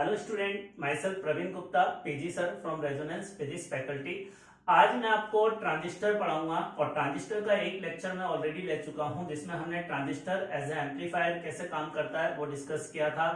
Hello student, myself Praveen Gupta, PG sir from Resonance physics faculty. आज मैं आपको transistor पढ़ाऊंगा और ट्रांजिस्टर का एक लेक्चर मैं ऑलरेडी ले चुका हूं जिसमें हमने ट्रांजिस्टर एज ए एम्पलीफायर कैसे काम करता है वो डिस्कस किया था।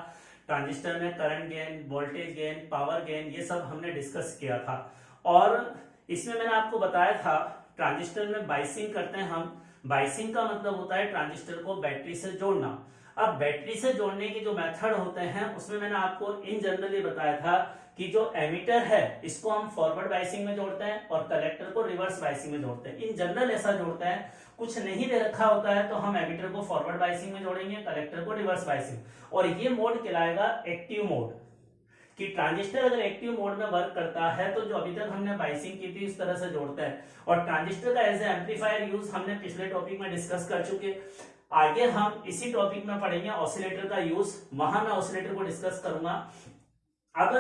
ट्रांजिस्टर में current gain, voltage gain, power gain, ये सब हमने डिस्कस किया था। और इसमें मैंने आपको बताया था ट्रांजिस्टर में बाइसिंग करते हैं हम। बाइसिंग का मतलब होता है ट्रांजिस्टर को बैटरी से जोड़ना। अब बैटरी से जोड़ने के जो मेथड होते हैं उसमें मैंने आपको इन जनरल ये बताया था कि जो एमीटर है इसको हम फॉरवर्ड बाइसिंग में जोड़ते हैं और कलेक्टर को रिवर्स बाइसिंग में जोड़ते हैं। इन जनरल ऐसा जोड़ते हैं। कुछ नहीं दे रखा होता है तो हम एमीटर को फॉरवर्ड बाइसिंग में जोड़ेंगे, कलेक्टर को रिवर्स बाइसिंग। और ये मोड कहलाएगा एक्टिव मोड। कि ट्रांजिस्टर अगर एक्टिव मोड में वर्क करता है तो जो अभी तक हमने बाइसिंग की थी उस तरह से जोड़ते हैं। और ट्रांजिस्टर का एज ए एम्पलीफायर यूज हमने पिछले टॉपिक में डिस्कस कर चुके। आगे हम इसी टॉपिक में पढ़ेंगे ऑसिलेटर का यूज, वहां मैं ऑसिलेटर को डिस्कस करूंगा। अब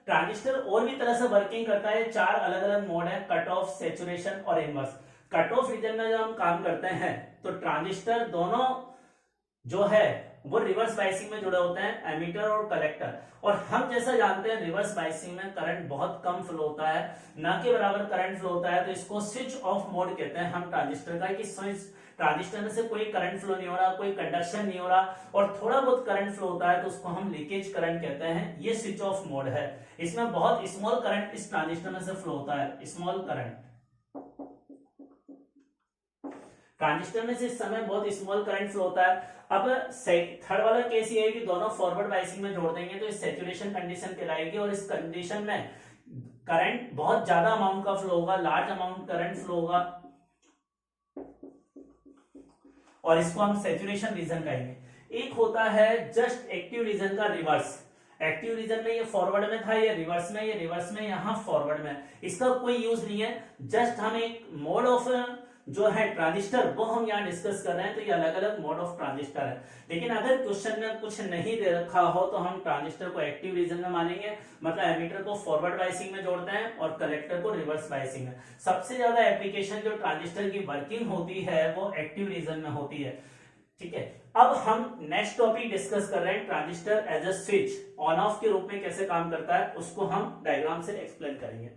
ट्रांजिस्टर और भी तरह से वर्किंग करता है। चार अलग अलग मोड है, कट ऑफ, सैचुरेशन और इनवर्स। कट ऑफ रीजन में जब हम काम करते हैं तो ट्रांजिस्टर दोनों जो है वो रिवर्स बाइसिंग में जुड़े होते हैं, एमीटर और कलेक्टर। और हम जैसा जानते हैं रिवर्स बाइसिंग में करंट बहुत कम फ्लो होता है, ना के बराबर करंट फ्लो होता है, तो इसको स्विच ऑफ मोड कहते हैं हम ट्रांजिस्टर का। कि स्विच ट्रांजिस्टर में से कोई करंट फ्लो नहीं हो रहा, कोई कंडक्शन नहीं हो रहा और थोड़ा बहुत करंट फ्लो होता है तो उसको हम लीकेज करंट कहते हैं। ये स्विच ऑफ मोड है। इसमें बहुत स्मॉल करंट इस ट्रांजिस्टर में से फ्लो होता है, स्मॉल करंट। ट्रांजिस्टर में से इस समय बहुत स्मॉल करंट फ्लो होता है। अब थर्ड वाला केस ये है कि दोनों फॉरवर्ड बाइसिंग में जोड़ देंगे तो इस सैचुरेशन कंडीशन कहलाएगी। और इस कंडीशन में करंट बहुत ज्यादा अमाउंट का फ्लो होगा, लार्ज अमाउंट करंट फ्लो होगा और इसको हम सैचुरेशन रीजन कहेंगे। एक होता है जस्ट एक्टिव रीजन का रिवर्स। एक्टिव रीजन में ये फॉरवर्ड में था, ये रिवर्स में, ये रिवर्स में, यहाँ फॉरवर्ड में। इसका कोई यूज नहीं है। जस्ट हम एक मोड ऑफ जो है ट्रांजिस्टर वो हम यहाँ डिस्कस कर रहे हैं। तो ये अलग अलग मोड ऑफ ट्रांजिस्टर है। लेकिन अगर क्वेश्चन में कुछ नहीं दे रखा हो तो हम ट्रांजिस्टर को एक्टिव रीजन में मानेंगे, मतलब एमीटर को फॉरवर्ड बाइसिंग में जोड़ते हैं और कलेक्टर को रिवर्स बाइसिंग में। सबसे ज्यादा एप्लीकेशन जो ट्रांजिस्टर की वर्किंग होती है वो एक्टिव रीजन में होती है। ठीक है, अब हम नेक्स्ट टॉपिक डिस्कस कर रहे हैं transistor as a switch on off के रूप में कैसे काम करता है, उसको हम डायग्राम से एक्सप्लेन करेंगे।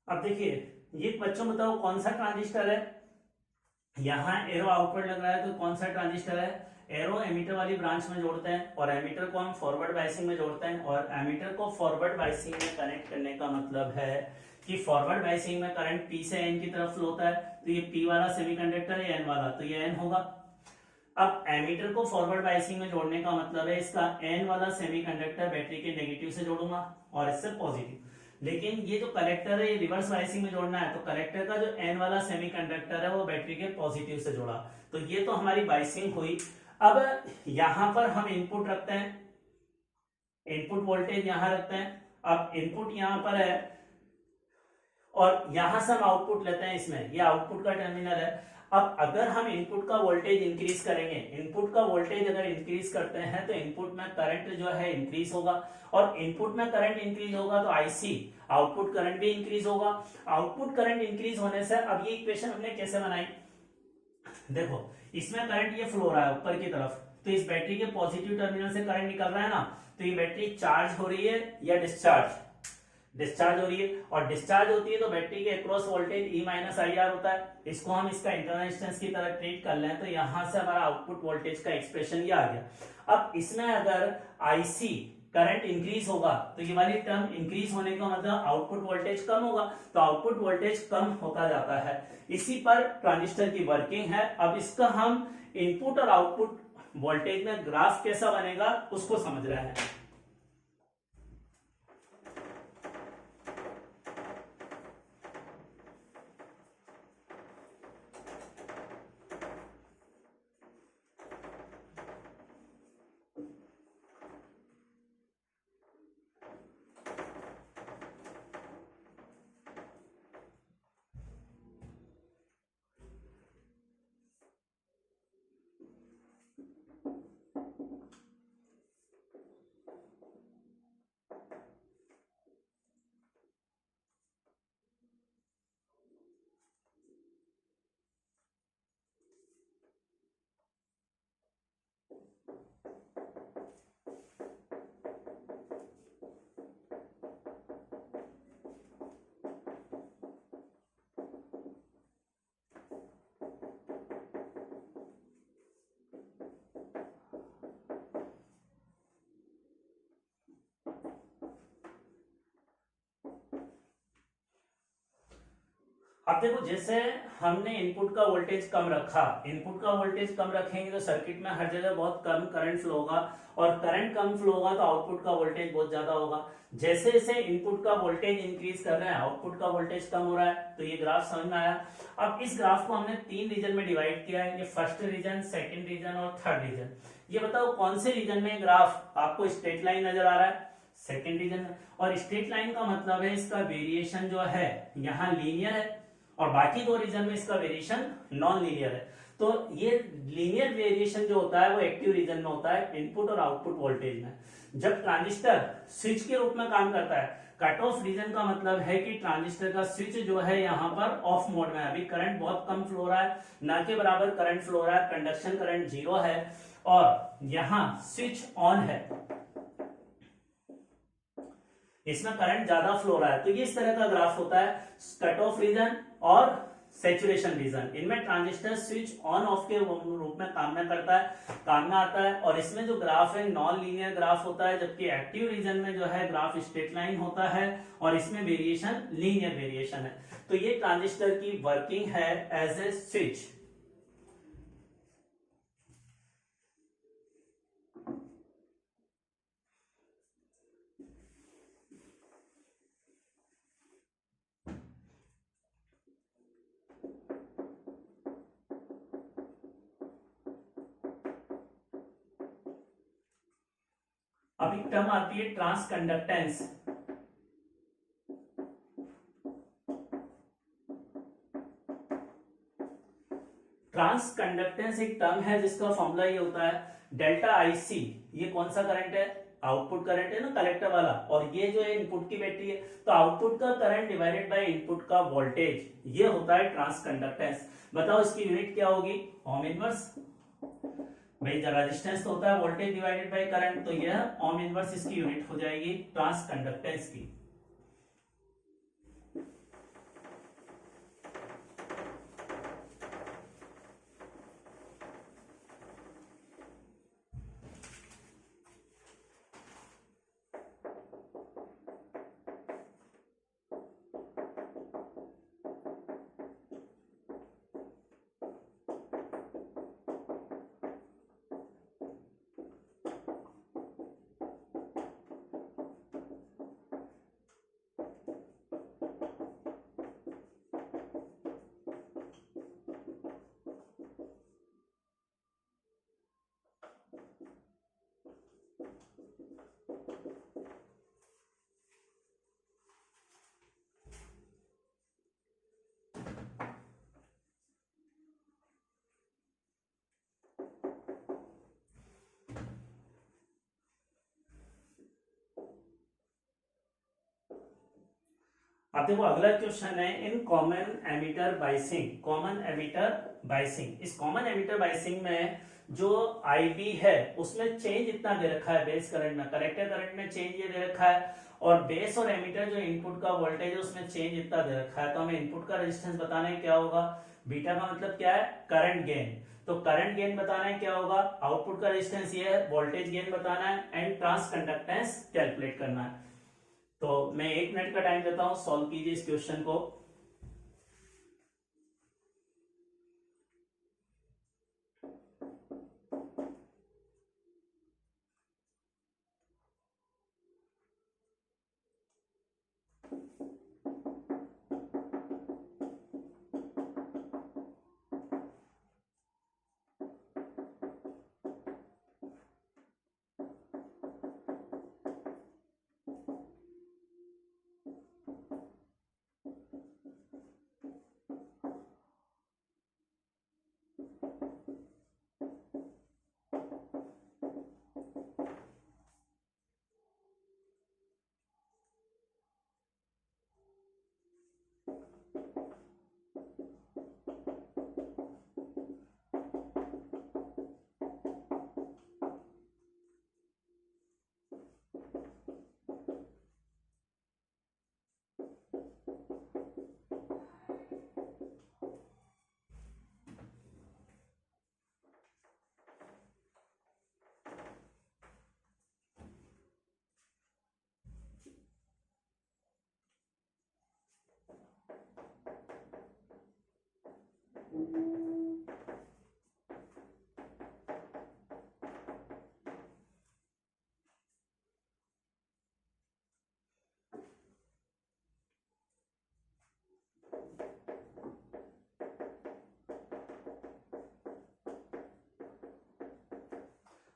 अब देखिए, ये बच्चों बताओ कौन सा ट्रांजिस्टर है। यहाँ एरो आउटवर्ड लग रहा है तो कौन सा ट्रांजिस्टर है। एरो एमीटर वाली ब्रांच में जोड़ते हैं और एमीटर को हम फॉरवर्ड बाइसिंग में जोड़ते हैं। और एमीटर को फॉरवर्ड बाइसिंग में कनेक्ट करने का मतलब है कि फॉरवर्ड बाइसिंग में करंट पी से एन की तरफ फ्लो होता है। तो ये पी वाला सेमीकंडक्टर है, एन वाला, तो ये एन होगा। अब एमीटर को फॉरवर्ड बाइसिंग में जोड़ने का मतलब है इसका एन वाला सेमीकंडक्टर बैटरी के नेगेटिव से जोड़ूंगा और इससे पॉजिटिव। लेकिन ये जो कलेक्टर है ये रिवर्स बायसिंग में जोड़ना है, तो कलेक्टर का जो एन वाला सेमीकंडक्टर है वो बैटरी के पॉजिटिव से जोड़ा। तो ये तो हमारी बायसिंग हुई। अब यहां पर हम इनपुट रखते हैं, इनपुट वोल्टेज यहां रखते हैं। अब इनपुट यहां पर है और यहां से हम आउटपुट लेते हैं, इसमें ये आउटपुट का टर्मिनल है। अब अगर हम इनपुट का वोल्टेज इंक्रीज करेंगे, इनपुट का वोल्टेज अगर इंक्रीज करते हैं तो इनपुट में करंट जो है इंक्रीज होगा, और इनपुट में करंट इंक्रीज होगा तो आईसी आउटपुट करंट भी इंक्रीज होगा। आउटपुट करंट इंक्रीज होने से अब ये इक्वेशन हमने कैसे बनाई, देखो इसमें करंट ये फ्लो रहा है ऊपर की तरफ, तो इस बैटरी के पॉजिटिव टर्मिनल से करंट निकल रहा है ना, तो ये बैटरी चार्ज हो रही है या डिस्चार्ज, डिस्चार्ज हो रही है, और डिस्चार्ज होती है तो बैटरी के across voltage E minus I R होता है। इसको हम इसका इंटरनल रेजिस्टेंस की तरह ट्रीट कर लें तो यहां से हमारा आउटपुट वोल्टेज का एक्सप्रेशन ये आ गया। अब इसमें अगर आईसी करंट इंक्रीज होगा तो ये वाली टर्म इंक्रीज होने का मतलब आउटपुट वोल्टेज कम होगा, तो आउटपुट वोल्टेज कम होता जाता है। इसी पर ट्रांजिस्टर की वर्किंग है। अब इसका हम इनपुट और आउटपुट वोल्टेज में ग्राफ कैसा बनेगा उसको समझ रहे हैं। अब देखो जैसे हमने इनपुट का वोल्टेज कम रखा, इनपुट का वोल्टेज कम रखेंगे तो सर्किट में हर जगह बहुत कम करंट फ्लो होगा, और करंट कम फ्लो होगा तो आउटपुट का वोल्टेज बहुत ज्यादा होगा। जैसे जैसे इनपुट का वोल्टेज इंक्रीज कर रहे हैं आउटपुट का वोल्टेज कम हो रहा है, तो ये ग्राफ समझ में आया। अब इस ग्राफ को हमने 3 रीजन में डिवाइड किया है, ये फर्स्ट रीजन, सेकेंड रीजन और थर्ड रीजन। ये बताओ कौन से रीजन में ग्राफ आपको स्ट्रेट लाइन नजर आ रहा है, सेकेंड रीजन में। और स्ट्रेट लाइन का मतलब है इसका वेरिएशन जो है यहाँ लीनियर है, और बाकी 2 रीजन में इसका वेरिएशन नॉन लीनियर है। तो ये लीनियर वेरिएशन जो होता है वो एक्टिव रीजन में होता है, इनपुट और आउटपुट वोल्टेज में। जब ट्रांजिस्टर स्विच के रूप में काम करता है, कट ऑफ रीजन का मतलब है कि ट्रांजिस्टर का स्विच जो है यहाँ पर ऑफ मोड में है, अभी करंट बहुत कम फ्लो रहा है, ना के बराबर करंट फ्लो रहा है, कंडक्शन करंट 0 है, और यहाँ स्विच ऑन है, इसमें करंट ज्यादा फ्लो रहा है। तो ये इस तरह का ग्राफ होता है, कट ऑफ रीजन और सैचुरेशन रीजन। इनमें ट्रांजिस्टर स्विच ऑन ऑफ के रूप में काम में करता है, काम में आता है। और इसमें जो ग्राफ है नॉन लीनियर ग्राफ होता है, जबकि एक्टिव रीजन में जो है ग्राफ स्ट्रेट लाइन होता है और इसमें वेरिएशन लीनियर वेरिएशन है। तो ये ट्रांजिस्टर की वर्किंग है एज ए स्विच। अब एक टर्म आती है ट्रांसकंडक्टेंस। ट्रांसकंडक्टेंस एक टर्म है जिसका फॉर्मूला ये होता है डेल्टा आईसी। ये कौन सा करंट है, आउटपुट करंट है ना कलेक्टर वाला, और ये जो है इनपुट की बैटरी है, तो आउटपुट का करंट डिवाइडेड बाय इनपुट का वोल्टेज, ये होता है ट्रांसकंडक्टेंस। बताओ इसकी यूनिट क्या होगी, ओम इनवर्स। भाई रेजिस्टेंस तो होता है वोल्टेज डिवाइडेड बाय करंट, तो यह ओम इनवर्स इसकी यूनिट हो जाएगी ट्रांसकंडक्टेंस की। अब देखो अगला क्वेश्चन है in common emitter biasing, common emitter biasing. इस कॉमन एमिटर बाइसिंग में जो आईबी है उसमें चेंज इतना दे रखा है बेस करंट में, कलेक्टर करंट में चेंज ये दे रखा है, और बेस और एमिटर जो इनपुट का वोल्टेज है उसमें चेंज इतना दे रखा है। तो हमें इनपुट का रेजिस्टेंस बताना है क्या होगा, बीटा का मतलब क्या है करंट गेन, तो करंट गेन बताना है क्या होगा, आउटपुट का रेजिस्टेंस ये है, वोल्टेज गेन बताना है एंड ट्रांस कंडक्टेंस कैलकुलेट करना है। तो मैं 1 मिनट का टाइम देता हूं, सॉल्व कीजिए इस क्वेश्चन को।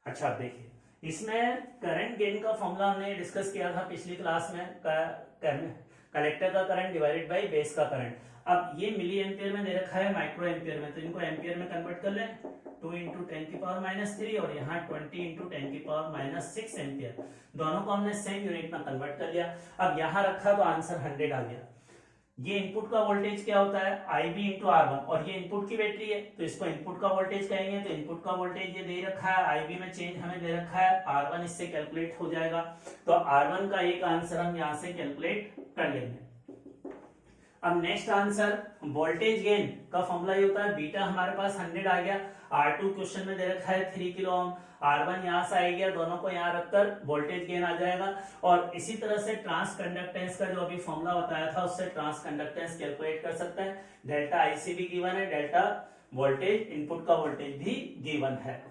अच्छा देखिए, इसमें करंट गेन का फॉर्मूला हमने डिस्कस किया था पिछली क्लास में, कलेक्टर का करंट डिवाइडेड बाय बेस का करंट। अब ये मिली एम्पियर में दे रखा है माइक्रो एम्पियर में, तो इनको एम्पियर में कन्वर्ट कर लें, 2 इंटू 10⁻³ और यहाँ 20 इंटू 10⁻⁶ एम्पियर, दोनों को हमने सेम यूनिट में कन्वर्ट कर लिया। अब यहाँ रखा तो आंसर 100 आ गया। ये इनपुट का वोल्टेज क्या होता है IB इंटू R1, और ये इनपुट की बैटरी है तो इसको इनपुट का वोल्टेज कहेंगे। तो इनपुट का वोल्टेज ये दे रखा है, IB में चेंज हमें दे रखा है, R1 इससे कैलकुलेट हो जाएगा। तो R1 का एक आंसर हम यहाँ से कैलकुलेट कर लेंगे। अब नेक्स्ट आंसर वोल्टेज गेन का फॉर्मूला ये होता है, बीटा हमारे पास 100 आ गया, R2 क्वेश्चन में दे रखा है 3 किलो ओम, R1 यहाँ से आ गया, दोनों को यहाँ रखकर वोल्टेज गेन आ जाएगा। और इसी तरह से ट्रांस कंडक्टेंस का जो अभी फॉर्मूला बताया था उससे ट्रांस कंडक्टेंस कैलकुलेट कर सकते हैं। डेल्टा IC भी गिवन है, डेल्टा वोल्टेज इनपुट का वोल्टेज भी गिवन है।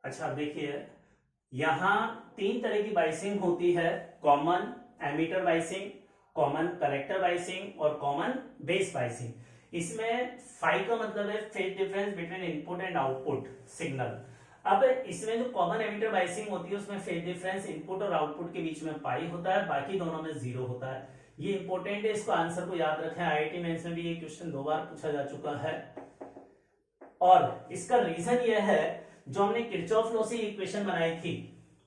अच्छा देखिए, यहाँ 3 तरह की बाइसिंग होती है, common ammeter biasing, common collector biasing और कॉमन बेस बाइसिंग। इसमें फाई का मतलब है phase difference between input and output signal. अब इसमें जो कॉमन एमीटर बाइसिंग होती है उसमें फेज डिफरेंस इनपुट और आउटपुट के बीच में पाई होता है, बाकी दोनों में 0 होता है। ये इंपॉर्टेंट है, इसको आंसर को याद रखें, IIT मेंस में भी ये क्वेश्चन 2 बार पूछा जा चुका है। और इसका रीजन ये है, जो हमने किरचॉफ लॉ से इक्वेशन बनाई थी,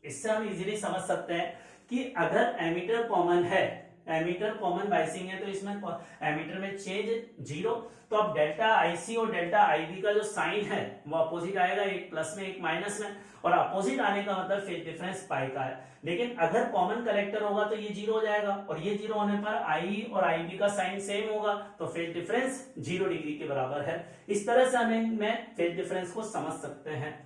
इससे हम इजीली समझ सकते हैं कि कि अगर एमीटर कॉमन है, एमीटर कॉमन बाइसिंग है, तो इसमें एमीटर में चेंज जीरो, तो अब डेल्टा आईसी और डेल्टा आईबी का जो साइन है वो अपोजिट आएगा, एक प्लस में एक माइनस में, और अपोजिट आने का मतलब फेज डिफरेंस पाई का है। लेकिन अगर कॉमन कलेक्टर होगा तो ये जीरो हो जाएगा, और ये जीरो होने पर आई और आईबी का साइन सेम होगा, तो फेज डिफरेंस 0 डिग्री के बराबर है। इस तरह से हमें फेज डिफरेंस को समझ सकते हैं।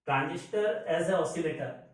Transistor as a oscillator,